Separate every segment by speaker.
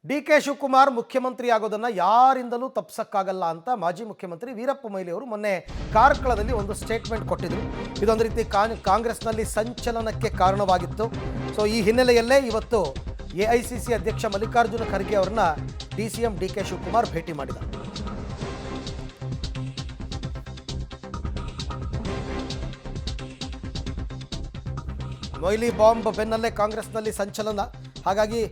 Speaker 1: D K Shivakumar ಮುಖ್ಯಮಂತ್ರಿ ಆಗೋದನ್ನು ಯಾರಿಂದಲೂ ತಪ್ಪಿಸಕ್ಕಾಗಲ್ಲ ಅಂತ ಮಾಜಿ ಮುಖ್ಯಮಂತ್ರಿ ವೀರಪ್ಪ ಮೊಯ್ಲಿ ಅವರು ಮೊನ್ನೆ ಕಾರ್ಕಳದಲ್ಲಿ ಒಂದು ಸ್ಟೇಟ್ಮೆಂಟ್ ಕೊಟ್ಟಿದ್ರು. ಇದೊಂದು ರೀತಿ ಕಾಂಗ್ರೆಸ್ನಲ್ಲಿ ಸಂಚಲನಕ್ಕೆ ಕಾರಣವಾಗಿತ್ತು. ಸೊ ಈ ಹಿನ್ನೆಲೆಯಲ್ಲೇ ಇವತ್ತು ಎಐಸಿಸಿ ಅಧ್ಯಕ್ಷ ಮಲ್ಲಿಕಾರ್ಜುನ ಖರ್ಗೆ ಅವರನ್ನ ಡಿಸಿಎಂ ಡಿ ಕೆ ಶಿವಕುಮಾರ್ ಭೇಟಿ ಮಾಡಿದ್ದಾರೆ. ಮೊಯ್ಲಿ ಬಾಂಬ್ ಬೆನ್ನಲ್ಲೇ ಕಾಂಗ್ರೆಸ್ನಲ್ಲಿ ಸಂಚಲನ. ಹಾಗಾಗಿ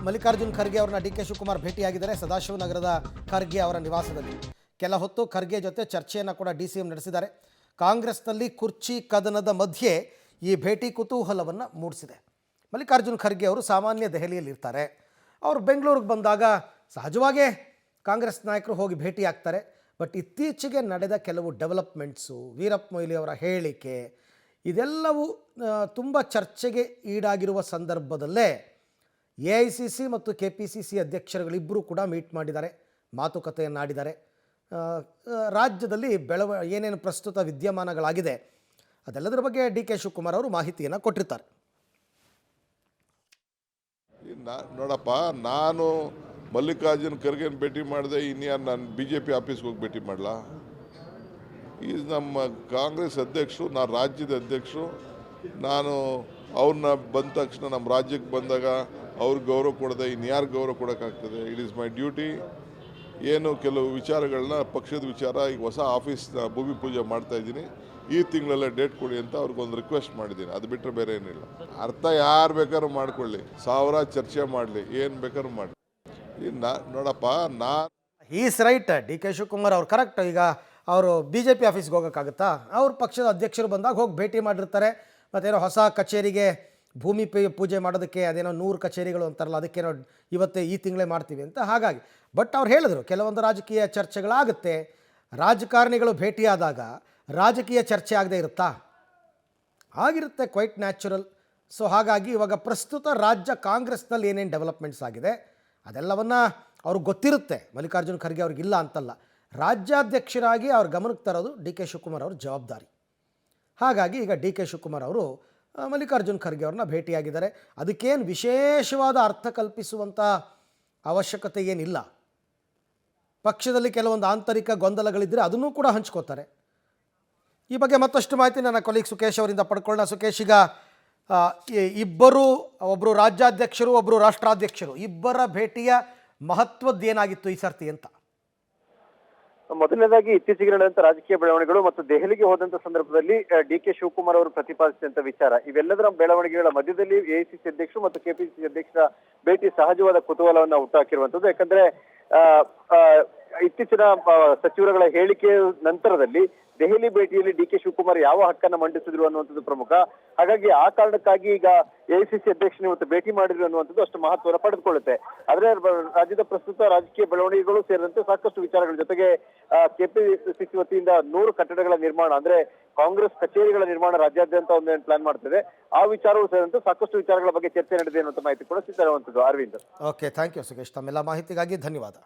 Speaker 1: ಮಲ್ಲಿಕಾರ್ಜುನ್ ಖರ್ಗೆ ಅವರನ್ನ ಡಿ ಕೆ ಶಿವಕುಮಾರ್ ಭೇಟಿಯಾಗಿದ್ದಾರೆ ಸದಾಶಿವನಗರದ ಖರ್ಗೆ ಅವರ ನಿವಾಸದಲ್ಲಿ. ಕೆಲ ಹೊತ್ತು ಖರ್ಗೆ ಜೊತೆ ಚರ್ಚೆಯನ್ನು ಕೂಡ ಡಿಸಿಎಂ ನಡೆಸಿದ್ದಾರೆ. ಕಾಂಗ್ರೆಸ್ನಲ್ಲಿ ಕುರ್ಚಿ ಕದನದ ಮಧ್ಯೆ ಈ ಭೇಟಿ ಕುತೂಹಲವನ್ನು ಮೂಡಿಸಿದೆ. ಮಲ್ಲಿಕಾರ್ಜುನ್ ಖರ್ಗೆ ಅವರು ಸಾಮಾನ್ಯ ದೆಹಲಿಯಲ್ಲಿರ್ತಾರೆ. ಅವರು ಬೆಂಗಳೂರಿಗೆ ಬಂದಾಗ ಸಹಜವಾಗೇ ಕಾಂಗ್ರೆಸ್ ನಾಯಕರು ಹೋಗಿ ಭೇಟಿಯಾಗ್ತಾರೆ. ಬಟ್ ಇತ್ತೀಚೆಗೆ ನಡೆದ ಕೆಲವು ಡೆವಲಪ್ಮೆಂಟ್ಸು, ವೀರಪ್ಪ ಮೊಯ್ಲಿ ಅವರ ಹೇಳಿಕೆ, ಇದೆಲ್ಲವೂ ತುಂಬ ಚರ್ಚೆಗೆ ಈಡಾಗಿರುವ ಸಂದರ್ಭದಲ್ಲೇ ಎಐಸಿಸಿ ಮತ್ತು ಕೆಪಿಸಿಸಿ ಅಧ್ಯಕ್ಷರುಗಳಿಬ್ಬರೂ ಕೂಡ ಮೀಟ್ ಮಾಡಿದ್ದಾರೆ, ಮಾತುಕತೆಯನ್ನಾಡಿದ್ದಾರೆ. ರಾಜ್ಯದಲ್ಲಿ ಏನೇನು ಪ್ರಸ್ತುತ ವಿದ್ಯಮಾನಗಳಾಗಿದೆ ಅದೆಲ್ಲದರ ಬಗ್ಗೆ ಡಿ ಕೆ ಶಿವಕುಮಾರ್ ಅವರು ಮಾಹಿತಿಯನ್ನು ಕೊಟ್ಟಿರ್ತಾರೆ.
Speaker 2: ನೋಡಪ್ಪ, ನಾನು ಮಲ್ಲಿಕಾರ್ಜುನ್ ಖರ್ಗೆನ ಭೇಟಿ ಮಾಡಿದೆ, ಇನ್ಯಾರು ನಾನು BJP ಆಫೀಸ್ಗೆ ಹೋಗಿ ಭೇಟಿ ಮಾಡಲಾ? ಈ ನಮ್ಮ ಕಾಂಗ್ರೆಸ್ ಅಧ್ಯಕ್ಷರು, ನಾನು ರಾಜ್ಯದ ಅಧ್ಯಕ್ಷರು. ನಾನು ಅವ್ರನ್ನ ಬಂದ ತಕ್ಷಣ ನಮ್ಮ ರಾಜ್ಯಕ್ಕೆ ಬಂದಾಗ ಅವ್ರಿಗೆ ಗೌರವ ಕೊಡದೆ ಇನ್ಯಾರು ಗೌರವ ಕೊಡೋಕ್ಕಾಗ್ತದೆ? It is my duty. ಏನು ಕೆಲವು ವಿಚಾರಗಳನ್ನ, ಪಕ್ಷದ ವಿಚಾರ, ಈಗ ಹೊಸ ಆಫೀಸ್ನ ಭೂಮಿ ಪೂಜೆ ಮಾಡ್ತಾಯಿದ್ದೀನಿ, ಈ ತಿಂಗಳಲ್ಲೇ ಡೇಟ್ ಕೊಡಿ ಅಂತ ಅವ್ರಿಗೊಂದು ರಿಕ್ವೆಸ್ಟ್ ಮಾಡಿದ್ದೀನಿ. ಅದು ಬಿಟ್ಟರೆ ಬೇರೆ ಏನಿಲ್ಲ. ಅರ್ಥ ಯಾರು ಬೇಕಾದ್ರೂ ಮಾಡ್ಕೊಳ್ಳಿ, ಸಾವಿರ ಚರ್ಚೆ ಮಾಡಲಿ, ಏನು ಬೇಕಾದ್ರೂ ಮಾಡಲಿ. ನೋಡಪ್ಪ,
Speaker 1: is right. D K Shivakumar ಅವ್ರು ಕರೆಕ್ಟ್. ಈಗ ಅವರು BJP ಆಫೀಸ್ಗೆ ಹೋಗೋಕ್ಕಾಗುತ್ತಾ? ಅವ್ರ ಪಕ್ಷದ ಅಧ್ಯಕ್ಷರು ಬಂದಾಗ ಹೋಗಿ ಭೇಟಿ ಮಾಡಿರ್ತಾರೆ. ಮತ್ತೇನೋ ಹೊಸ ಕಚೇರಿಗೆ ಭೂಮಿ ಪೂಜೆ ಮಾಡೋದಕ್ಕೆ ಅದೇನೋ 100 ಕಚೇರಿಗಳು ಅಂತಾರಲ್ಲ, ಅದಕ್ಕೇನೋ ಈ ತಿಂಗಳೇ ಮಾಡ್ತೀವಿ ಅಂತ. ಹಾಗಾಗಿ ಬಟ್ ಅವ್ರು ಹೇಳಿದ್ರು ಕೆಲವೊಂದು ರಾಜಕೀಯ ಚರ್ಚೆಗಳಾಗುತ್ತೆ. ರಾಜಕಾರಣಿಗಳು ಭೇಟಿಯಾದಾಗ ರಾಜಕೀಯ ಚರ್ಚೆ ಆಗದೆ ಇರುತ್ತಾ? ಆಗಿರುತ್ತೆ, ಕ್ವೈಟ್ ನ್ಯಾಚುರಲ್. ಸೊ ಹಾಗಾಗಿ ಇವಾಗ ಪ್ರಸ್ತುತ ರಾಜ್ಯ ಕಾಂಗ್ರೆಸ್ನಲ್ಲಿ ಏನೇನು ಡೆವಲಪ್ಮೆಂಟ್ಸ್ ಆಗಿದೆ ಅದೆಲ್ಲವನ್ನು ಅವ್ರಿಗೆ ಗೊತ್ತಿರುತ್ತೆ. ಮಲ್ಲಿಕಾರ್ಜುನ್ ಖರ್ಗೆ ಅವ್ರಿಗಿಲ್ಲ ಅಂತಲ್ಲ. ರಾಜ್ಯಾಧ್ಯಕ್ಷರಾಗಿ ಅವ್ರ ಗಮನಕ್ಕೆ ತರೋದು ಡಿ ಕೆ ಶಿವಕುಮಾರ್ ಅವ್ರ ಜವಾಬ್ದಾರಿ. ಹಾಗಾಗಿ ಈಗ ಡಿ ಕೆ ಶಿವಕುಮಾರ್ ಅವರು ಮಲ್ಲಿಕಾರ್ಜುನ್ ಖರ್ಗೆ ಅವ್ರನ್ನ ಭೇಟಿಯಾಗಿದ್ದಾರೆ. ಅದಕ್ಕೇನು ವಿಶೇಷವಾದ ಅರ್ಥ ಕಲ್ಪಿಸುವಂಥ ಅವಶ್ಯಕತೆ ಏನಿಲ್ಲ. ಪಕ್ಷದಲ್ಲಿ ಕೆಲವೊಂದು ಆಂತರಿಕ ಗೊಂದಲಗಳಿದ್ದರೆ ಅದನ್ನೂ ಕೂಡ ಹಂಚ್ಕೋತಾರೆ. ಈ ಬಗ್ಗೆ ಮತ್ತಷ್ಟು ಮಾಹಿತಿ ನನ್ನ ಕೊಲೀಗ್ ಸುಕೇಶ್ ಅವರಿಂದ ಪಡ್ಕೊಳ್ಳೋಣ. ಸುಕೇಶ್, ಈಗ ಇಬ್ಬರು, ಒಬ್ಬರು ರಾಜ್ಯಾಧ್ಯಕ್ಷರು, ಒಬ್ಬರು ರಾಷ್ಟ್ರಾಧ್ಯಕ್ಷರು, ಇಬ್ಬರ ಭೇಟಿಯ ಮಹತ್ವದ್ದೇನಾಗಿತ್ತು ಈ ಸರ್ತಿ ಅಂತ?
Speaker 3: ಮೊದಲನೇದಾಗಿ ಇತ್ತೀಚೆಗೆ ನಡೆದಂತ ರಾಜಕೀಯ ಬೆಳವಣಿಗೆಗಳು ಮತ್ತು ದೆಹಲಿಗೆ ಹೋದಂತ ಸಂದರ್ಭದಲ್ಲಿ ಡಿ ಕೆ ಶಿವಕುಮಾರ್ ಅವರು ಪ್ರತಿಪಾದಿಸಿದಂತ ವಿಚಾರ, ಇವೆಲ್ಲದರ ಬೆಳವಣಿಗೆಗಳ ಮಧ್ಯದಲ್ಲಿ ಎಐಸಿಸಿ ಅಧ್ಯಕ್ಷರು ಮತ್ತು ಕೆಪಿಸಿಸಿ ಅಧ್ಯಕ್ಷರ ಭೇಟಿ ಸಹಜವಾದ ಕುತೂಹಲವನ್ನ ಹುಟ್ಟಾಕಿರುವಂತದ್ದು. ಯಾಕಂದ್ರೆ ಇತ್ತೀಚಿನ ಸಚಿವರುಗಳ ಹೇಳಿಕೆ ನಂತರದಲ್ಲಿ ದೆಹಲಿ ಭೇಟಿಯಲ್ಲಿ ಡಿ ಕೆ ಶಿವಕುಮಾರ್ ಯಾವ ಹಕ್ಕನ್ನ ಮಂಡಿಸಿದ್ರು ಅನ್ನುವಂಥದ್ದು ಪ್ರಮುಖ. ಹಾಗಾಗಿ ಆ ಕಾರಣಕ್ಕಾಗಿ ಈಗ ಎಐಸಿಸಿ ಅಧ್ಯಕ್ಷನ ಇವತ್ತು ಭೇಟಿ ಮಾಡಿದ್ರು ಅನ್ನುವಂಥದ್ದು ಅಷ್ಟು ಮಹತ್ವವನ್ನು ಪಡೆದುಕೊಳ್ಳುತ್ತೆ. ಆದ್ರೆ ರಾಜ್ಯದ ಪ್ರಸ್ತುತ ರಾಜಕೀಯ ಬೆಳವಣಿಗೆಗಳು ಸೇರಿದಂತೆ ಸಾಕಷ್ಟು ವಿಚಾರಗಳ ಜೊತೆಗೆ ಕೆಪಿಸಿಸಿ ವತಿಯಿಂದ 100 ಕಟ್ಟಡಗಳ ನಿರ್ಮಾಣ, ಅಂದ್ರೆ ಕಾಂಗ್ರೆಸ್ ಕಚೇರಿಗಳ ನಿರ್ಮಾಣ ರಾಜ್ಯಾದ್ಯಂತ ಒಂದೇನು ಪ್ಲಾನ್ ಮಾಡ್ತಿದೆ, ಆ ವಿಚಾರಗಳು ಸೇರಿದಂತೆ ಸಾಕಷ್ಟು ವಿಚಾರಗಳ ಬಗ್ಗೆ ಚರ್ಚೆ ನಡೆದಿದೆ ಅನ್ನುವಂಥ ಮಾಹಿತಿ ಕೂಡ ಸಿಗ್ತಾ ಇರುವಂತದ್ದು. Arvind,
Speaker 1: okay, thank you Sukesh. ತಮ್ಮೆಲ್ಲ ಮಾಹಿತಿಗಾಗಿ ಧನ್ಯವಾದ.